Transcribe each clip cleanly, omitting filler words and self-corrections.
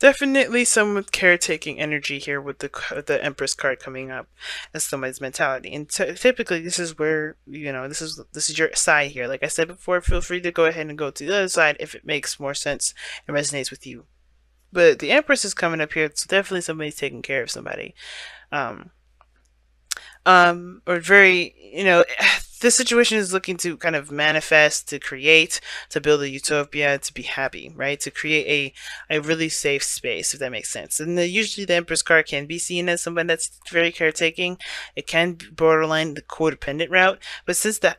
Definitely some with caretaking energy here with the Empress card coming up as somebody's mentality. And typically this is where, this is your side here. Like I said before, feel free to go ahead and go to the other side if it makes more sense and resonates with you. But the Empress is coming up here, so definitely somebody's taking care of somebody. Um, or very, this situation is looking to kind of manifest, to create, to build a utopia, to be happy, right? To create a really safe space, if that makes sense. And usually the Empress card can be seen as someone that's very caretaking. It can be borderline the codependent route. But since the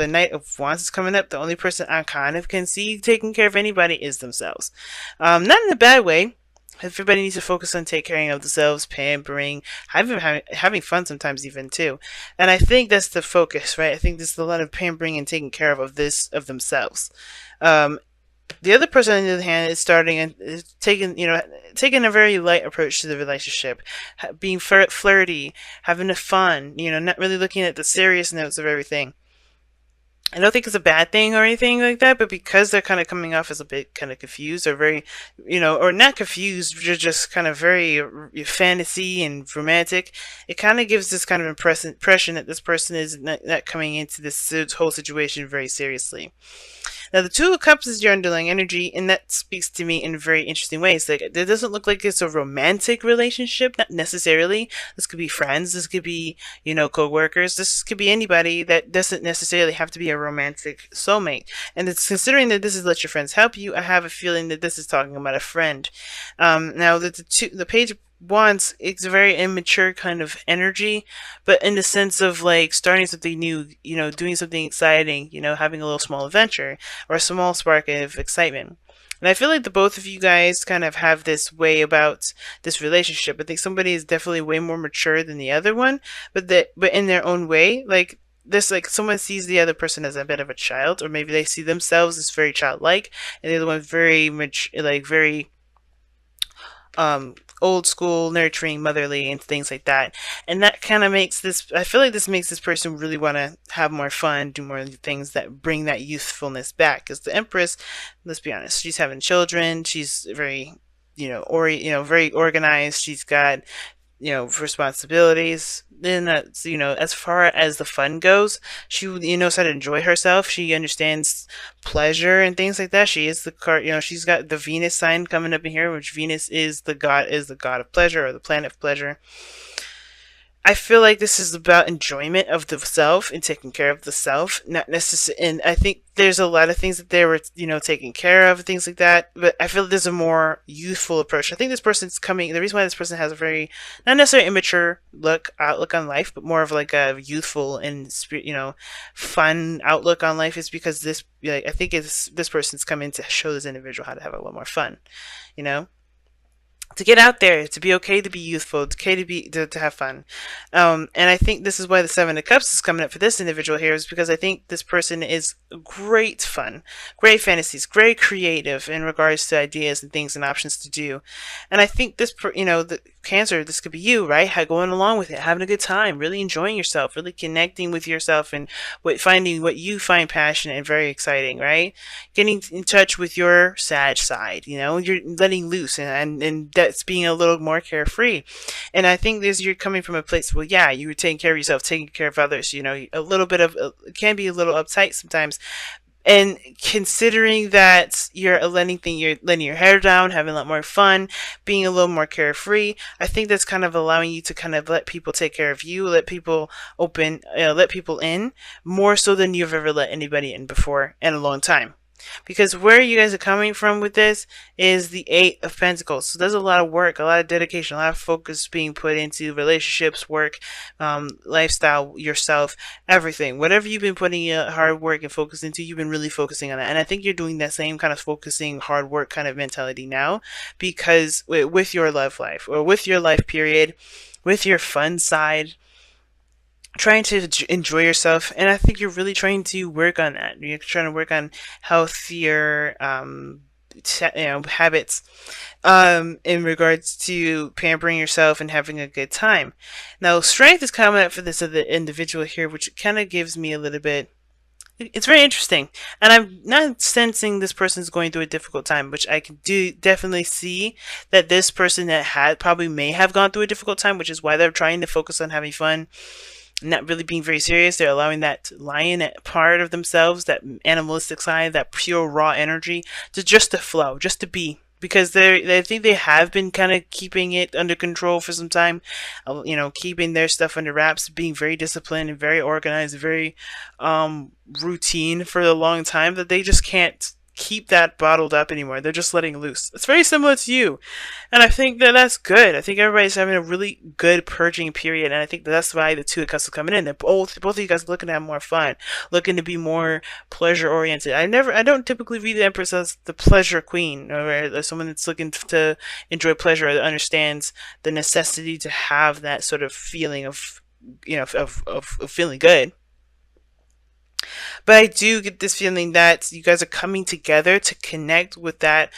Knight of Wands is coming up, the only person I kind of can see taking care of anybody is themselves. Not in a bad way. Everybody needs to focus on taking care of themselves, pampering, having fun sometimes even too. And I think that's the focus, right? I think there's a lot of pampering and taking care of themselves. Um, the other person on the other hand is starting and is taking a very light approach to the relationship, being flirty, having a fun, not really looking at the serious notes of everything. I don't think it's a bad thing or anything like that, but because they're kind of coming off as a bit kind of confused or very, or not confused, just kind of very fantasy and romantic, it kind of gives this kind of impression that this person is not coming into this whole situation very seriously. Now, the Two of Cups is your underlying energy, and that speaks to me in very interesting ways. Like, it doesn't look like it's a romantic relationship, not necessarily. This could be friends, this could be, co-workers, this could be anybody that doesn't necessarily have to be a romantic soulmate. And it's considering that this is Let Your Friends Help You, I have a feeling that this is talking about a friend. Now, the Page of Wands, it's a very immature kind of energy, but in the sense of like starting something new, doing something exciting, having a little small adventure or a small spark of excitement. And I feel like the both of you guys kind of have this way about this relationship. I think somebody is definitely way more mature than the other one, but in their own way, like this, like someone sees the other person as a bit of a child, or maybe they see themselves as very childlike, and the other one very much like very old school, nurturing, motherly, and things like that. And that kind of makes this, I feel like this makes this person really want to have more fun, do more things that bring that youthfulness back. Because the Empress, let's be honest, she's having children, she's very, very organized, she's got responsibilities. Then that's, as far as the fun goes, she, knows how to enjoy herself. She understands pleasure and things like that. She is the card, she's got the Venus sign coming up in here, which Venus is the god of pleasure, or the planet of pleasure. I feel like this is about enjoyment of the self and taking care of the self, not necessarily. And I think there's a lot of things that they were, taking care of, things like that. But I feel like there's a more youthful approach. I think this person's coming. The reason why this person has a very, not necessarily immature outlook on life, but more of like a youthful and fun outlook on life is because this, like, I think this person's coming to show this individual how to have a little more fun, you know to get out there, to be okay, to be youthful, it's okay to have fun. And I think this is why the Seven of Cups is coming up for this individual here, is because I think this person is great fun, great fantasies, great creative in regards to ideas and things and options to do. And I think the Cancer, this could be you, right? Going along with it, having a good time, really enjoying yourself, really connecting with yourself, and finding what you find passionate and very exciting, right? Getting in touch with your sad side, you're letting loose, and that's being a little more carefree. And I think this, you're coming from a place, well, yeah, you were taking care of yourself, taking care of others, a little bit of, it can be a little uptight sometimes. And considering that you're letting your hair down, having a lot more fun, being a little more carefree, I think that's kind of allowing you to kind of let people take care of you, let people let people in more so than you've ever let anybody in before in a long time. Because where you guys are coming from with this is the Eight of Pentacles. So there's a lot of work, a lot of dedication, a lot of focus being put into relationships, work, lifestyle, yourself, everything. Whatever you've been putting hard work and focus into, you've been really focusing on that. And I think you're doing that same kind of focusing, hard work kind of mentality now, because with your love life, or with your life period, with your fun side, trying to enjoy yourself. And I think you're really trying to work on that. You're trying to work on healthier habits in regards to pampering yourself and having a good time. Now, strength is coming up for this other individual here, which kind of gives me a little bit It's very interesting, and I'm not sensing this person's going through a difficult time, which I can do definitely see that this person that had probably may have gone through a difficult time, which is why they're trying to focus on having fun, not really being very serious. They're allowing that lion part of themselves, that animalistic side, that pure raw energy, to flow, just to be. Because they think they have been kind of keeping it under control for some time, keeping their stuff under wraps, being very disciplined and very organized, very routine for a long time, that they just can't keep that bottled up anymore. They're just letting loose. It's very similar to you, and I think that that's good. I think everybody's having a really good purging period, and I think that's why the two of us are coming in. They're both of you guys looking to have more fun, looking to be more pleasure oriented. I don't typically read the Empress as the pleasure queen, or as someone that's looking to enjoy pleasure, or that understands the necessity to have that sort of feeling of, of feeling good. But I do get this feeling that you guys are coming together to connect with that,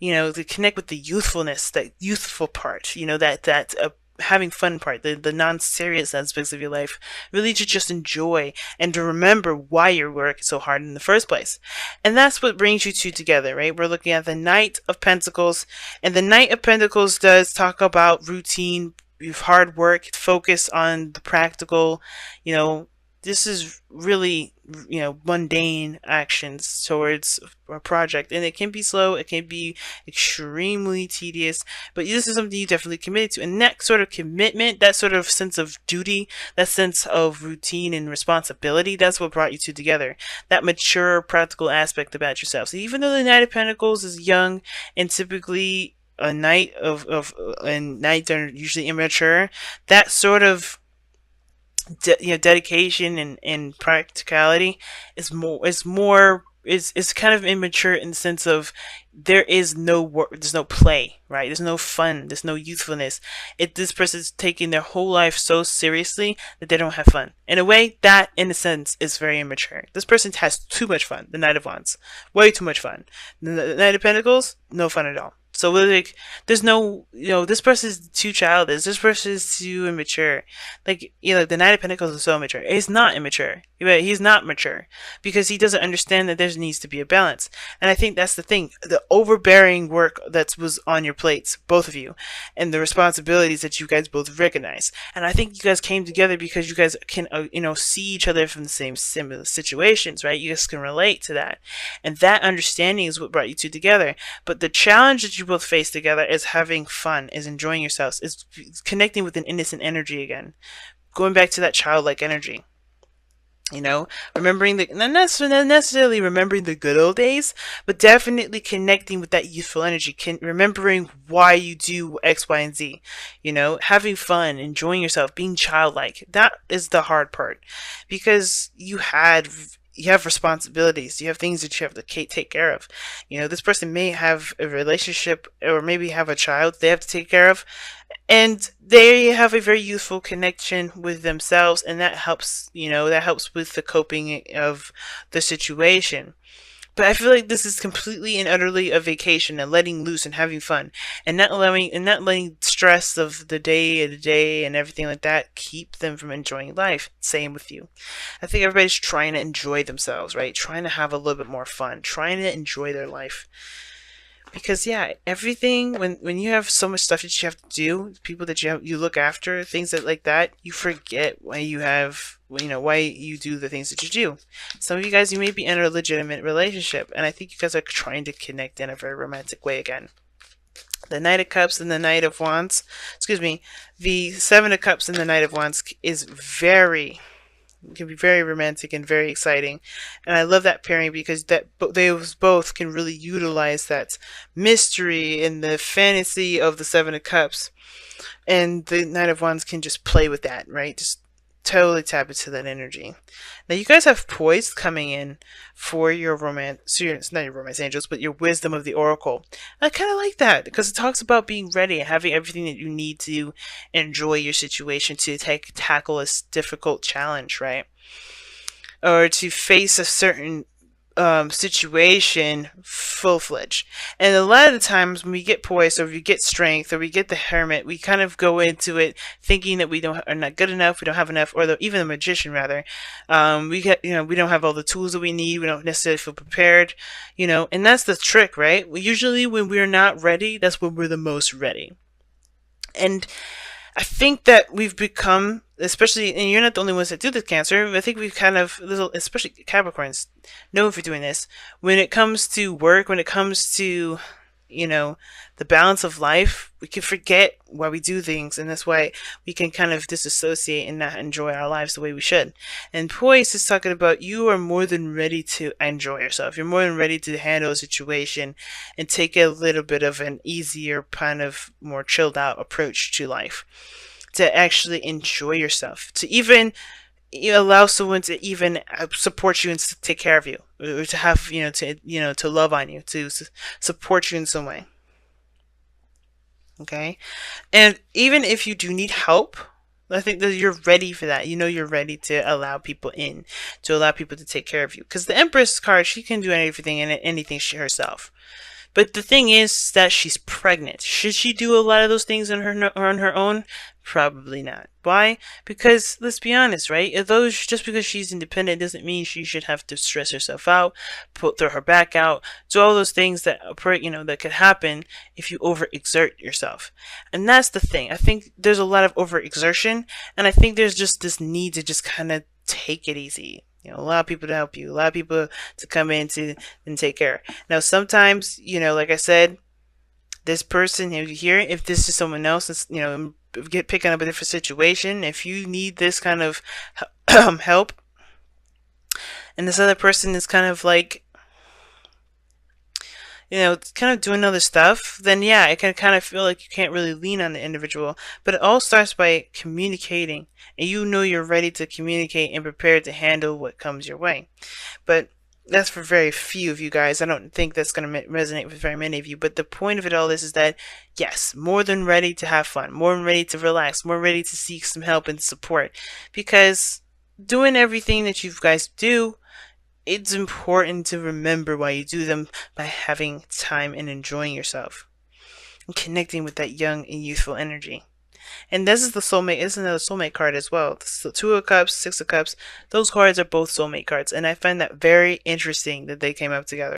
to connect with the youthfulness, that youthful part, that having fun part, the non-serious aspects of your life, really to just enjoy and to remember why you're working so hard in the first place. And that's what brings you two together, right? We're looking at the Knight of Pentacles, and the Knight of Pentacles does talk about routine, hard work, focus on the practical, you know, this is really, mundane actions towards a project, and it can be slow, it can be extremely tedious, but this is something you definitely committed to. And that sort of commitment, that sort of sense of duty, that sense of routine and responsibility, that's what brought you two together. That mature practical aspect about yourself. So even though the Knight of Pentacles is young and typically a knight and knights are usually immature, that sort of dedication and practicality is kind of immature in the sense of there is no work, there's no play, right? There's no fun, there's no youthfulness. This person's taking their whole life so seriously that they don't have fun. In a way, that in a sense is very immature. This person has too much fun. The Knight of Wands, way too much fun. The Knight of Pentacles, no fun at all. So like, there's no, this person's too childish. This person's too immature. Like, the Knight of Pentacles is so immature. He's not immature. He's not mature because he doesn't understand that there needs to be a balance. And I think that's the thing. The overbearing work that was on your plates, both of you, and the responsibilities that you guys both recognize. And I think you guys came together because you guys can, see each other from the same similar situations, right? You guys can relate to that. And that understanding is what brought you two together. But the challenge that you both face together is having fun, is enjoying yourselves, is connecting with an innocent energy again, going back to that childlike energy. Remembering not necessarily remembering the good old days, but definitely connecting with that youthful energy, remembering why you do X, Y, and Z. Having fun, enjoying yourself, being childlike. That is the hard part, because you have responsibilities. You have things that you have to take care of. This person may have a relationship or maybe have a child they have to take care of, and they have a very youthful connection with themselves, and that helps. That helps with the coping of the situation. But I feel like this is completely and utterly a vacation and letting loose and having fun, and not letting stress of the day and everything like that keep them from enjoying life. Same with you. I think everybody's trying to enjoy themselves, right? Trying to have a little bit more fun, trying to enjoy their life. Because yeah, everything, when you have so much stuff that you have to do, people that you look after, things like that, you forget why why you do the things that you do. Some of you guys, you may be in a legitimate relationship, and I think you guys are trying to connect in a very romantic way again. The Knight of Cups and the Knight of Wands, the Seven of Cups and the Knight of Wands can be very romantic and very exciting, and I love that pairing because they both can really utilize that mystery and the fantasy of the Seven of Cups, and the Knight of Wands can just play with that, right? Just totally tap into that energy. Now you guys have poise coming in for your romance, so it's not your romance angels, but your wisdom of the oracle. I kind of like that because it talks about being ready and having everything that you need to enjoy your situation, to tackle a difficult challenge, right? Or to face a certain situation full-fledged. And a lot of the times when we get poise, or we get strength, or we get the hermit, we kind of go into it thinking that we don't are not good enough, we don't have enough, or even the magician rather. We get, we don't have all the tools that we need, we don't necessarily feel prepared, and that's the trick, right? Usually when we're not ready, that's when we're the most ready. And I think that we've become, especially, and you're not the only ones that do this, Cancer. I think we've kind of, especially Capricorns, known for doing this. When it comes to work, when it comes to, the balance of life, we can forget why we do things, and that's why we can kind of disassociate and not enjoy our lives the way we should. And Poise is talking about you are more than ready to enjoy yourself. You're more than ready to handle a situation and take a little bit of an easier, kind of more chilled out approach to life, to actually enjoy yourself, to even allow someone to even support you and take care of you, or to have, to love on you, to support you in some way. Okay. And even if you do need help, I think that you're ready for that. You're ready to allow people in, to allow people to take care of you, because the Empress card, she can do everything and anything herself. But the thing is that she's pregnant. Should she do a lot of those things on her own? Probably not. Why? Because let's be honest, right? Although just because she's independent doesn't mean she should have to stress herself out, throw her back out, do all those things that that could happen if you overexert yourself. And that's the thing. I think there's a lot of overexertion, and I think there's just this need to just kind of take it easy. A lot of people to help you, a lot of people to come in and take care. Now, sometimes, like I said, this person here, if this is someone else, that's, picking up a different situation, if you need this kind of help, and this other person is kind of like, kind of doing other stuff, then yeah, it can kind of feel like you can't really lean on the individual. But it all starts by communicating, and you're ready to communicate and prepared to handle what comes your way. But that's for very few of you guys. I don't think that's going to resonate with very many of you. But the point of it all is that, yes, more than ready to have fun, more than ready to relax, more ready to seek some help and support. Because doing everything that you guys do, it's important to remember why you do them by having time and enjoying yourself and connecting with that young and youthful energy. And this is the soulmate. This is another soulmate card as well. So Two of Cups, Six of Cups. Those cards are both soulmate cards, and I find that very interesting that they came up together.